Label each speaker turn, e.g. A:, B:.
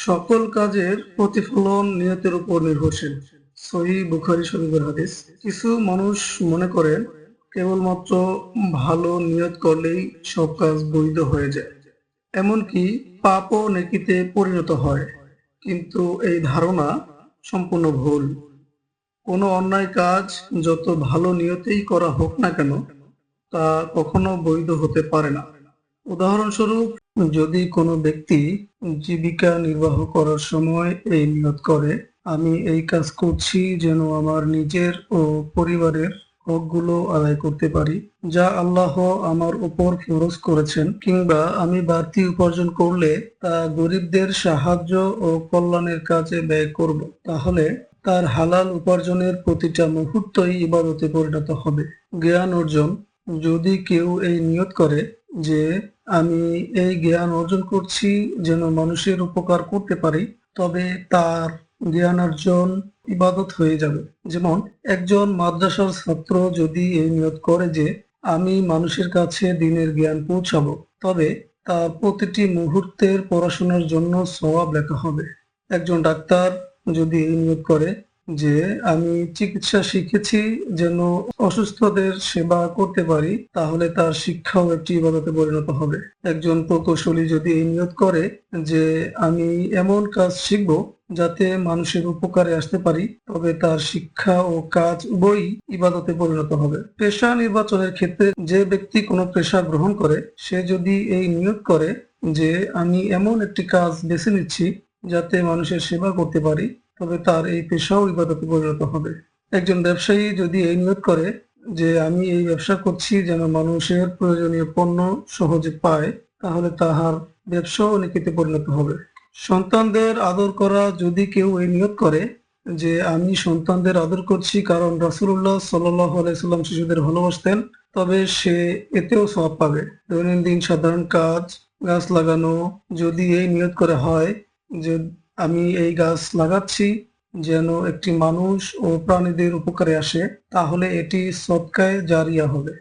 A: সকল কাজের প্রতিফলন নিয়তের উপর নির্ভরশীল। সহিহ বুখারী শরীফের হাদিস। কিছু মানুষ মনে করেন কেবলমাত্র ভালো নিয়ত করলেই সব কাজ বৈধ হয়ে যায়, এমনকি পাপ ও নেকিতে পরিণত হয়। কিন্তু এই ধারণা সম্পূর্ণ ভুল। কোনো অন্যায় কাজ যত ভালো নিয়তেই করা হোক না কেন, তা কখনো বৈধ হতে পারে না। উদাহরণস্বরূপ, যদি কোনো ব্যক্তি জীবিকা নির্বাহ করার সময় এই নিয়ত করে, আমি এই কাজ করছি যেন আমার নিজের ও পরিবারের হকগুলো আদায় করতে পারি, যা আল্লাহ আমার উপর ফরজ করেছেন, কিংবা আমি বাড়তি উপার্জন করলে তা গরিবদের সাহায্য ও কল্যাণের কাজে ব্যয় করব, তাহলে তার হালাল উপার্জনের প্রতিটা মুহূর্তই ইবাদতে পরিণত হবে। জ্ঞান অর্জন। যদি কেউ এই নিয়ত করে যে আমি এই জ্ঞান অর্জন করছি যেন মানুষের উপকার করতে পারি, তবে তার জ্ঞান অর্জন ইবাদত হয়ে যাবে। যেমন একজন মাদ্রাসার ছাত্র যদি এই নিয়ত করে যে আমি মানুষের কাছে দ্বীনের জ্ঞান পৌঁছাবো, তবে তার প্রতিটি মুহূর্তের পড়াশোনার জন্য সওয়াব লেখা হবে। একজন ডাক্তার যদি এই নিয়ত করে যে আমি চিকিৎসা শিখেছি যেন অসুস্থদের সেবা করতে পারি, তাহলে তার শিক্ষাও একটি ইবাদতে পরিণত হবে। একজন প্রকৌশলী যদি এই নিয়ত করে যে আমি এমন কাজ শিখব যাতে মানুষের উপকারে আসতে পারি, তবে তার শিক্ষা ও কাজ উভয়ই ইবাদতে পরিণত হবে। পেশা নির্বাচনের ক্ষেত্রে যে ব্যক্তি কোনো পেশা গ্রহণ করে, সে যদি এই নিয়ত করে যে আমি এমন একটি কাজ বেছে নিচ্ছি যাতে মানুষের সেবা করতে পারি, তবে তার এই পেশাও ইবাদতে পরিণত হবে। একজন ব্যবসায়ী যদি এই নিয়ত করে যে আমি এই ব্যবসা করছি যেন মানুষের প্রয়োজনীয় পণ্য সহজে পায়, তাহলে তাহার ব্যবসাও নেকিতে পরিণত হবে। সন্তানদের আদর করা। যদি কেউ এই নিয়ত করে যে আমি সন্তানদের আদর করছি কারণ রাসূলুল্লাহ সাল্লাল্লাহু আলাইহি সাল্লাম শিশুদের ভালোবাসতেন, তবে সে এতেও সওয়াব পাবে। দৈনন্দিন সাধারণ কাজ, গাছ লাগানো। যদি এই নিয়ত করে হয় যে আমি এই গাছ লাগাচ্ছি যেন একটি মানুষ ও প্রাণীদের উপকারে আসে, তাহলে এটি সদকায়ে জারিয়া হবে।